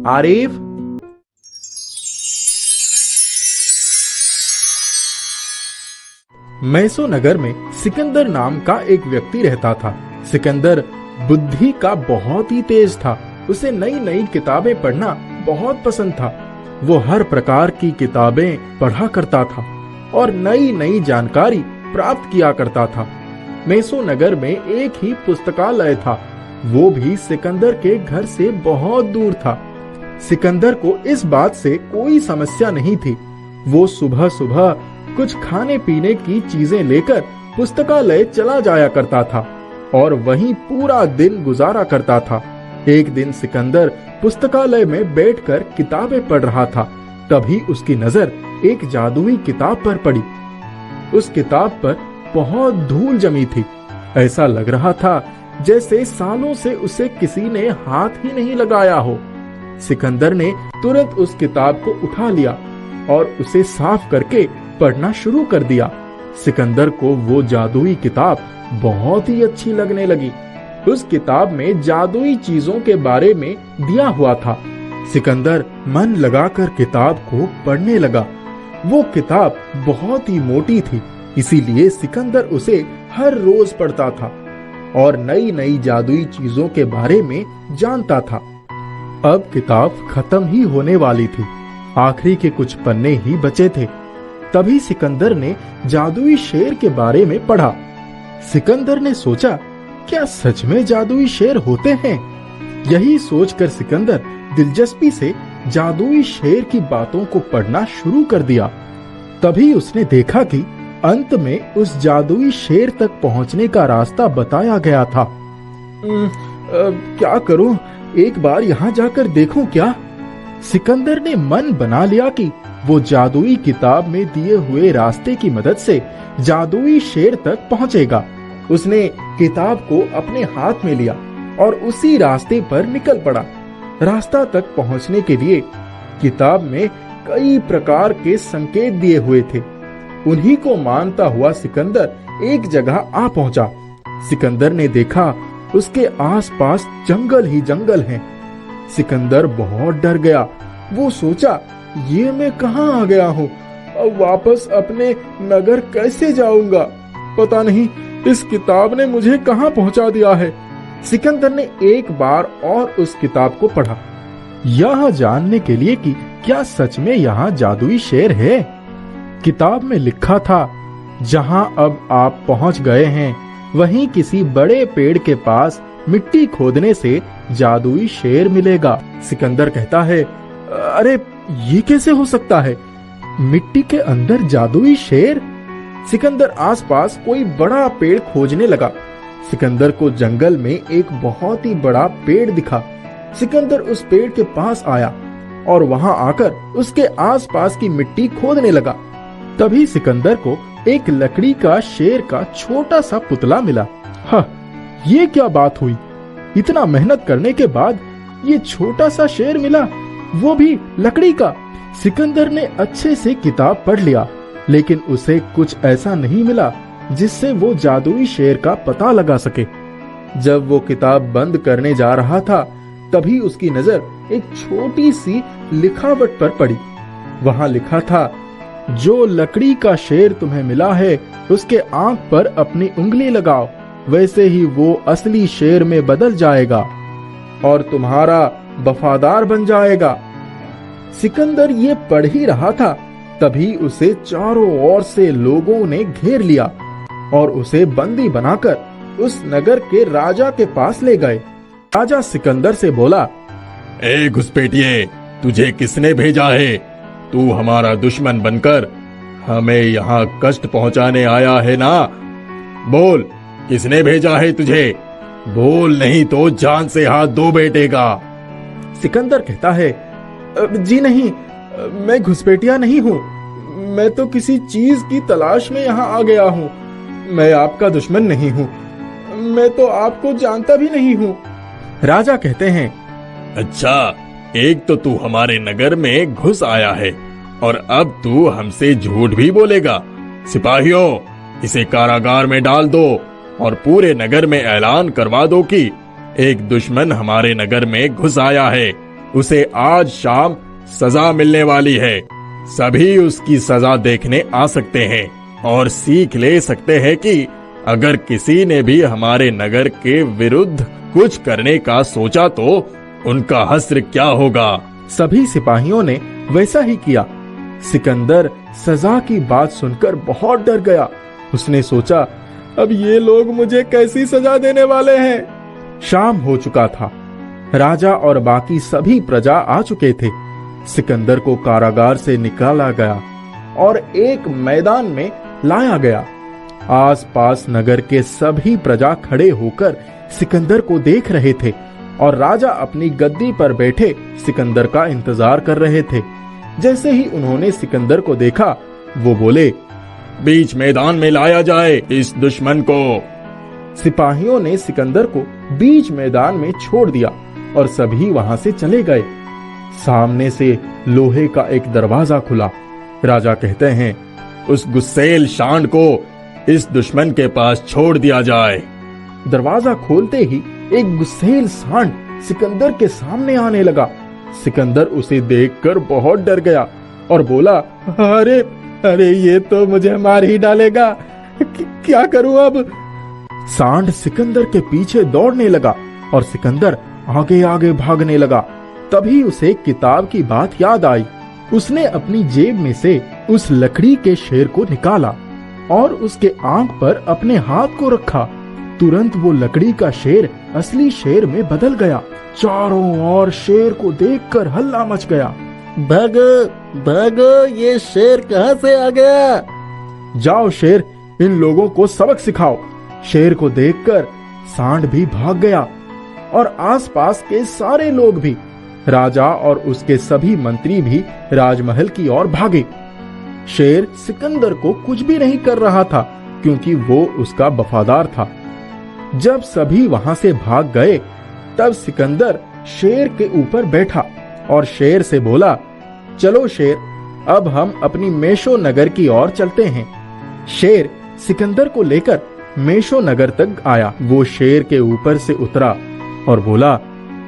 आरिफ, मैसो नगर में सिकंदर नाम का एक व्यक्ति रहता था। सिकंदर बुद्धि का बहुत ही तेज था। उसे नई नई किताबें पढ़ना बहुत पसंद था। वो हर प्रकार की किताबें पढ़ा करता था और नई नई जानकारी प्राप्त किया करता था। मैसो नगर में एक ही पुस्तकालय था, वो भी सिकंदर के घर से बहुत दूर था। सिकंदर को इस बात से कोई समस्या नहीं थी। वो सुबह सुबह कुछ खाने पीने की चीजें लेकर पुस्तकालय चला जाया करता था और वहीं पूरा दिन गुजारा करता था। एक दिन सिकंदर पुस्तकालय में बैठकर किताबें पढ़ रहा था। तभी उसकी नजर एक जादुई किताब पर पड़ी। उस किताब पर बहुत धूल जमी थी। ऐसा लग रहा था जैसे सालों से उसे किसी ने हाथ ही नहीं लगाया हो। सिकंदर ने तुरंत उस किताब को उठा लिया और उसे साफ करके पढ़ना शुरू कर दिया। सिकंदर को वो जादुई किताब बहुत ही अच्छी लगने लगी। उस किताब में जादुई चीजों के बारे में दिया हुआ था। सिकंदर मन लगाकर किताब को पढ़ने लगा। वो किताब बहुत ही मोटी थी, इसीलिए सिकंदर उसे हर रोज पढ़ता था और नई नई जादुई चीजों के बारे में जानता था। अब किताब खत्म ही होने वाली थी। आखिरी के कुछ पन्ने ही बचे थे। तभी सिकंदर ने जादुई शेर के बारे में पढ़ा। सिकंदर ने सोचा, क्या सच में जादुई शेर होते हैं? यही सोचकर सिकंदर दिलचस्पी से जादुई शेर की बातों को पढ़ना शुरू कर दिया। तभी उसने देखा कि अंत में उस जादुई शेर तक पहुंचने का रास्ता बताया गया था। क्या करूं? एक बार यहाँ जाकर देखूं क्या? सिकंदर ने मन बना लिया कि वो जादुई किताब में दिए हुए रास्ते की मदद से जादुई शेर तक पहुंचेगा। उसने किताब को अपने हाथ में लिया और उसी रास्ते पर निकल पड़ा। रास्ता तक पहुंचने के लिए किताब में कई प्रकार के संकेत दिए हुए थे। उन्हीं को मानता हुआ सिकंदर एक जगह आ पहुंचा। सिकंदर ने देखा उसके आसपास जंगल ही जंगल हैं। सिकंदर बहुत डर गया। वो सोचा, ये मैं कहाँ आ गया हूँ? अब वापस अपने नगर कैसे जाऊंगा? पता नहीं इस किताब ने मुझे कहाँ पहुँचा दिया है। सिकंदर ने एक बार और उस किताब को पढ़ा, यह जानने के लिए कि क्या सच में यहाँ जादुई शेर है। किताब में लिखा था, जहाँ अब आप पहुँच गए हैं वहीं किसी बड़े पेड़ के पास मिट्टी खोदने से जादुई शेर मिलेगा। सिकंदर कहता है, अरे ये कैसे हो सकता है? मिट्टी के अंदर जादुई शेर? सिकंदर आसपास कोई बड़ा पेड़ खोजने लगा। सिकंदर को जंगल में एक बहुत ही बड़ा पेड़ दिखा। सिकंदर उस पेड़ के पास आया और वहां आकर उसके आसपास की मिट्टी खोदने लगा। तभी सिकंदर को एक लकड़ी का शेर का छोटा सा पुतला मिला। हाँ, ये क्या बात हुई? इतना मेहनत करने के बाद ये छोटा सा शेर मिला, वो भी लकड़ी का। सिकंदर ने अच्छे से किताब पढ़ लिया, लेकिन उसे कुछ ऐसा नहीं मिला जिससे वो जादुई शेर का पता लगा सके। जब वो किताब बंद करने जा रहा था, तभी उसकी नजर एक छोटी सी लिखावट पर पड़ी। वहां लिखा था, जो लकड़ी का शेर तुम्हें मिला है उसके आंख पर अपनी उंगली लगाओ, वैसे ही वो असली शेर में बदल जाएगा और तुम्हारा वफादार बन जाएगा। सिकंदर ये पढ़ ही रहा था, तभी उसे चारों ओर से लोगों ने घेर लिया और उसे बंदी बनाकर उस नगर के राजा के पास ले गए। राजा सिकंदर से बोला, ए घुसपैठिए, तुझे किसने भेजा है? तू हमारा दुश्मन बनकर हमें यहाँ कष्ट पहुँचाने आया है ना? बोल, किसने भेजा है तुझे? बोल, नहीं तो जान से हाथ धो बैठेगा। सिकंदर कहता है, जी नहीं, मैं घुसपैठिया नहीं हूँ। मैं तो किसी चीज की तलाश में यहाँ आ गया हूँ। मैं आपका दुश्मन नहीं हूँ, मैं तो आपको जानता भी नहीं हूँ। राजा कहते हैं, अच्छा, एक तो तू हमारे नगर में घुस आया है और अब तू हमसे झूठ भी बोलेगा। सिपाहियों, इसे कारागार में डाल दो और पूरे नगर में ऐलान करवा दो कि एक दुश्मन हमारे नगर में घुस आया है। उसे आज शाम सजा मिलने वाली है। सभी उसकी सजा देखने आ सकते हैं और सीख ले सकते हैं कि अगर किसी ने भी हमारे नगर के विरुद्ध कुछ करने का सोचा तो उनका हश्र क्या होगा। सभी सिपाहियों ने वैसा ही किया। सिकंदर सजा की बात सुनकर बहुत डर गया। उसने सोचा, अब ये लोग मुझे कैसी सजा देने वाले हैं। शाम हो चुका था। राजा और बाकी सभी प्रजा आ चुके थे। सिकंदर को कारागार से निकाला गया और एक मैदान में लाया गया। आसपास नगर के सभी प्रजा खड़े होकर सिकंदर को देख रहे थे और राजा अपनी गद्दी पर बैठे सिकंदर का इंतजार कर रहे थे। जैसे ही उन्होंने सिकंदर को देखा, वो बोले, बीच मैदान में लाया जाए इस दुश्मन को। सिपाहियों ने सिकंदर को बीच मैदान में छोड़ दिया और सभी वहां से चले गए। सामने से लोहे का एक दरवाजा खुला। राजा कहते हैं, उस गुस्सैल सांड को इस दुश्मन के पास छोड़ दिया जाए। दरवाजा खोलते ही एक गुस्सैल सांड सिकंदर के सामने आने लगा। सिकंदर उसे देखकर बहुत डर गया और बोला, अरे अरे, ये तो मुझे मार ही डालेगा, क्या करूं अब। सांड सिकंदर के पीछे दौड़ने लगा और सिकंदर आगे आगे भागने लगा। तभी उसे किताब की बात याद आई। उसने अपनी जेब में से उस लकड़ी के शेर को निकाला और उसके आंख पर अपने हाथ को रखा। तुरंत वो लकड़ी का शेर असली शेर में बदल गया। चारों ओर शेर को देखकर हल्ला मच गया। भागो भागो, ये शेर कहाँ से आ गया। जाओ शेर, इन लोगों को सबक सिखाओ। शेर को देखकर सांड भी भाग गया और आसपास के सारे लोग भी। राजा और उसके सभी मंत्री भी राजमहल की ओर भागे। शेर सिकंदर को कुछ भी नहीं कर रहा था क्योंकि वो उसका वफादार था। जब सभी वहां से भाग गए, तब सिकंदर शेर के ऊपर बैठा और शेर से बोला, चलो शेर, अब हम अपनी मेशो नगर की ओर चलते हैं। शेर सिकंदर को लेकर मेशो नगर तक आया। वो शेर के ऊपर से उतरा और बोला,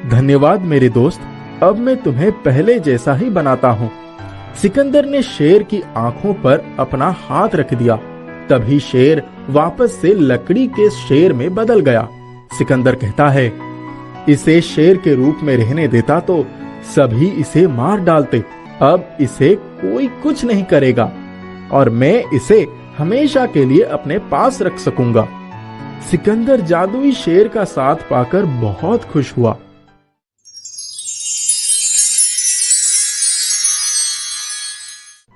धन्यवाद मेरे दोस्त, अब मैं तुम्हें पहले जैसा ही बनाता हूँ। सिकंदर ने शेर की आंखों पर अपना हाथ रख दिया। तभी शेर वापस से लकड़ी के शेर में बदल गया। सिकंदर कहता है, इसे शेर के रूप में रहने देता तो सभी इसे मार डालते। अब इसे कोई कुछ नहीं करेगा और मैं इसे हमेशा के लिए अपने पास रख सकूंगा। सिकंदर जादुई शेर का साथ पाकर बहुत खुश हुआ।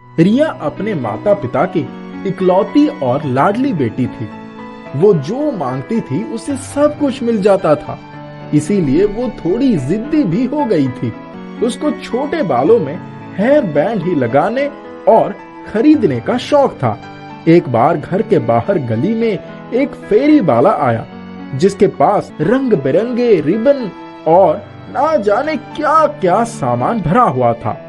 रिया अपने माता पिता की इकलौती और लाडली बेटी थी। वो जो मांगती थी उसे सब कुछ मिल जाता था, इसीलिए वो थोड़ी जिद्दी भी हो गई थी। उसको छोटे बालों में हेयर बैंड ही लगाने और खरीदने का शौक था। एक बार घर के बाहर गली में एक फेरी वाला आया जिसके पास रंग बिरंगे रिबन और ना जाने क्या क्या सामान भरा हुआ था।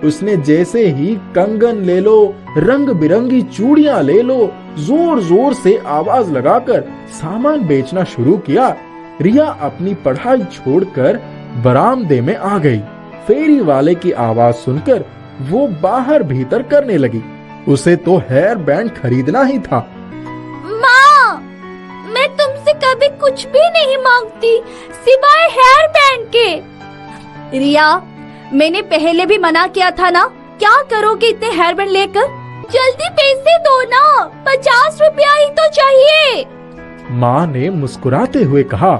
उसने जैसे ही कंगन ले लो, रंग बिरंगी चूड़ियां ले लो, जोर जोर से आवाज लगाकर सामान बेचना शुरू किया। रिया अपनी पढ़ाई छोड़कर बरामदे में आ गई। फेरी वाले की आवाज सुनकर वो बाहर भीतर करने लगी। उसे तो हेयर बैंड खरीदना ही था। माँ, मैं तुमसे कभी कुछ भी नहीं मांगती सिवाय हेयर बैंड के। रिया, मैंने पहले भी मना किया था ना, क्या करोगे इतने हेयर बैंड लेकर? जल्दी पैसे दो ना, 50 रुपया ही तो चाहिए। माँ ने मुस्कुराते हुए कहा,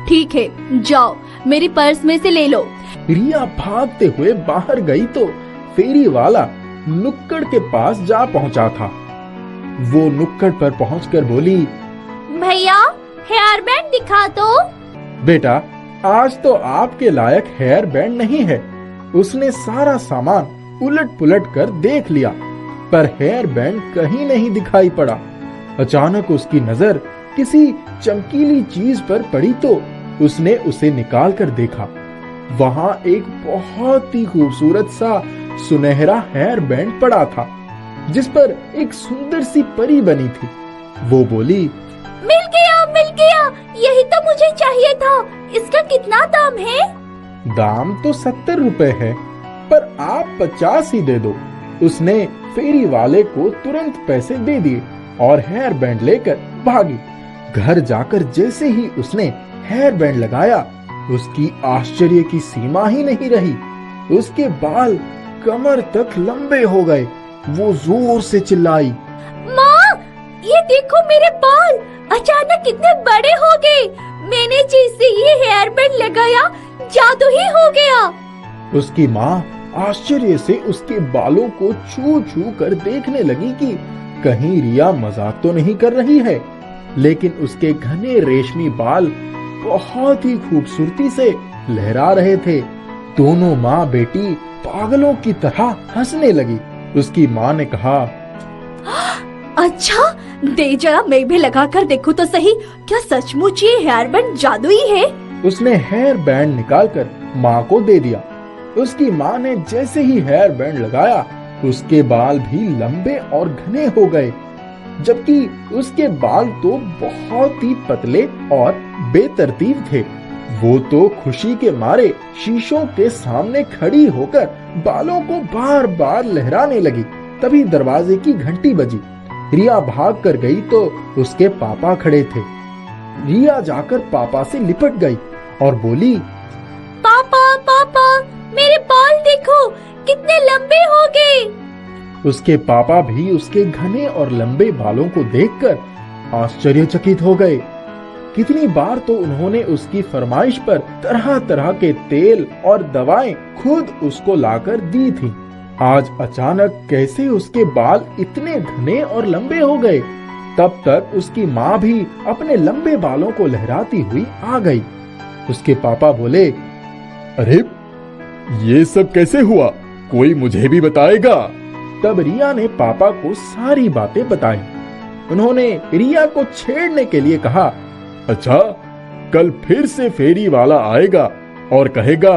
ठीक है, जाओ मेरी पर्स में से ले लो। रिया भागते हुए बाहर गई तो फेरी वाला नुक्कड़ के पास जा पहुंचा था। वो नुक्कड़ पर पहुंचकर बोली, भैया हेयर बैंड दिखा दो। बेटा, आज तो आपके लायक हेयर बैंड नहीं है। उसने सारा सामान उलट पुलट कर देख लिया पर हेयर बैंड कहीं नहीं दिखाई पड़ा। अचानक उसकी नजर किसी चमकीली चीज पर पड़ी तो उसने उसे निकाल कर देखा। वहां एक बहुत ही खूबसूरत सा सुनहरा हेयर बैंड पड़ा था, जिस पर एक सुंदर सी परी बनी थी। वो बोली, मिल गया, यही तो मुझे चाहिए था। इसका कितना दाम है? दाम तो 70 रुपए है, पर आप 50 ही दे दो। उसने फेरी वाले को तुरंत पैसे दे दिए और हेयर बैंड लेकर भागी। घर जाकर जैसे ही उसने हेयर बैंड लगाया, उसकी आश्चर्य की सीमा ही नहीं रही। उसके बाल कमर तक लंबे हो गए। वो जोर से चिल्लाई, माँ, ये देखो मेरे बाल अचानक कितने बड़े हो गए। मैंने जैसे ये हेयर बैंड लगाया, जादू ही हो गया। उसकी माँ आश्चर्य से उसके बालों को छू छू कर देखने लगी कि कहीं रिया मजाक तो नहीं कर रही है। लेकिन उसके घने रेशमी बाल बहुत ही खूबसूरती से लहरा रहे थे। दोनों माँ बेटी पागलों की तरह हंसने लगी। उसकी माँ ने कहा, अच्छा, दे जरा मैं भी लगा कर देखूं तो सही, क्या सचमुच ये हेयर बैंड जादुई है? उसने हेयर बैंड निकालकर माँ को दे दिया। उसकी माँ ने जैसे ही हेयर बैंड लगाया, उसके बाल भी लंबे और घने हो गए, जबकि उसके बाल तो बहुत ही पतले और बेतरतीब थे। वो तो खुशी के मारे शीशों के सामने खड़ी होकर बालों को बार बार लहराने लगी। तभी दरवाजे की घंटी बजी। रिया भाग कर गई तो उसके पापा खड़े थे। रिया जाकर पापा से लिपट गई और बोली, पापा, मेरे बाल देखो कितने लंबे हो गए। उसके पापा भी उसके घने और लंबे बालों को देखकर आश्चर्यचकित हो गए। कितनी बार तो उन्होंने उसकी फरमाइश पर तरह तरह के तेल और दवाएं खुद उसको लाकर दी थी। आज अचानक कैसे उसके बाल इतने घने और लंबे हो गए। तब तक उसकी माँ भी अपने लंबे बालों को लहराती हुई आ गई। उसके पापा बोले, अरे ये सब कैसे हुआ? कोई मुझे भी बताएगा? तब रिया ने पापा को सारी बातें बताई। उन्होंने रिया को छेड़ने के लिए कहा, अच्छा, कल फिर से फेरी वाला आएगा और कहेगा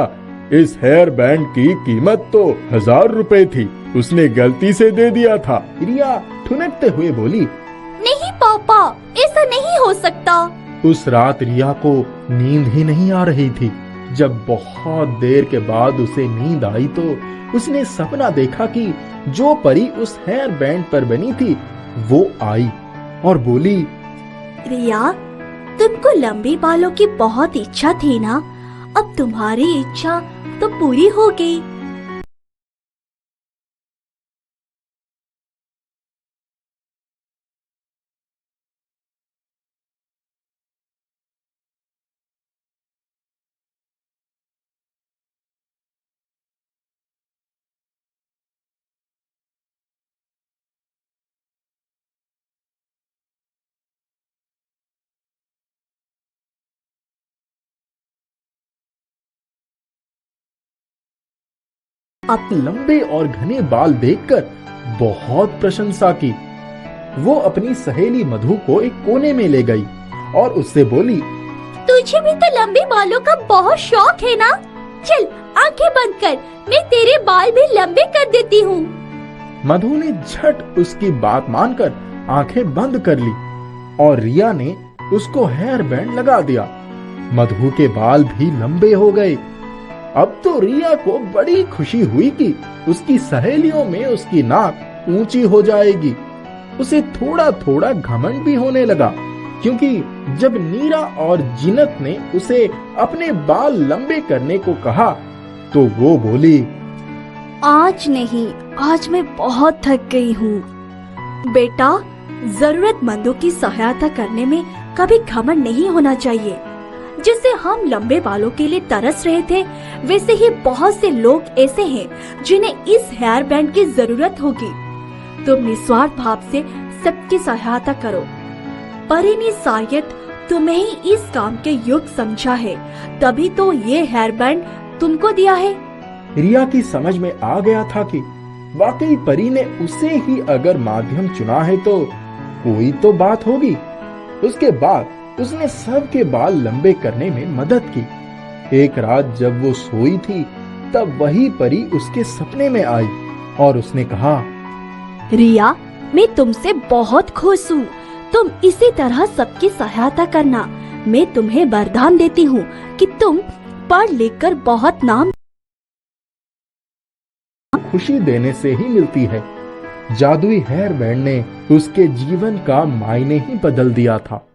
इस हेयर बैंड की कीमत तो 1000 रुपए थी, उसने गलती से दे दिया था। रिया ठुनकते हुए बोली, नहीं पापा, ऐसा नहीं हो सकता। उस रात रिया को नींद ही नहीं आ रही थी। जब बहुत देर के बाद उसे नींद आई तो उसने सपना देखा कि जो परी उस हेयर बैंड पर बनी थी वो आई और बोली, रिया, तुमको लंबे बालों की बहुत इच्छा थी ना? अब तुम्हारी इच्छा तो पूरी हो गई। अपने लंबे और घने बाल देखकर बहुत प्रशंसा की। वो अपनी सहेली मधु को एक कोने में ले गई और उससे बोली, तुझे भी तो लंबे बालों का बहुत शौक है ना? चल आंखें बंद कर, मैं तेरे बाल भी लंबे कर देती हूँ। मधु ने झट उसकी बात मानकर आंखें बंद कर ली और रिया ने उसको हेयर बैंड लगा दिया। मधु के बाल भी लंबे हो गए। अब तो रिया को बड़ी खुशी हुई कि उसकी सहेलियों में उसकी नाक ऊंची हो जाएगी। उसे थोड़ा थोड़ा घमंड भी होने लगा, क्योंकि जब नीरा और जीनत ने उसे अपने बाल लंबे करने को कहा तो वो बोली, आज नहीं, आज मैं बहुत थक गई हूँ। बेटा, जरूरतमंदों की सहायता करने में कभी घमंड नहीं होना चाहिए। जिससे हम लंबे बालों के लिए तरस रहे थे, वैसे ही बहुत से लोग ऐसे हैं जिन्हें इस हेयर बैंड की जरूरत होगी। तुम निस्वार्थ भाव से सबकी सहायता करो। परी ने शायद तुम्हें ही इस काम के योग्य समझा है, तभी तो ये हेयर बैंड तुमको दिया है। रिया की समझ में आ गया था कि वाकई परी ने उसे ही अगर माध्यम चुना है तो कोई तो बात होगी। उसके बाद उसने सबके बाल लंबे करने में मदद की। एक रात जब वो सोई थी तब वही परी उसके सपने में आई और उसने कहा, रिया, मैं तुमसे बहुत खुश हूँ। तुम इसी तरह सबकी सहायता करना। मैं तुम्हें वरदान देती हूँ कि तुम पढ़ लिख कर बहुत नाम। खुशी देने से ही मिलती है। जादुई हेयर बैंड ने उसके जीवन का मायने ही बदल दिया था।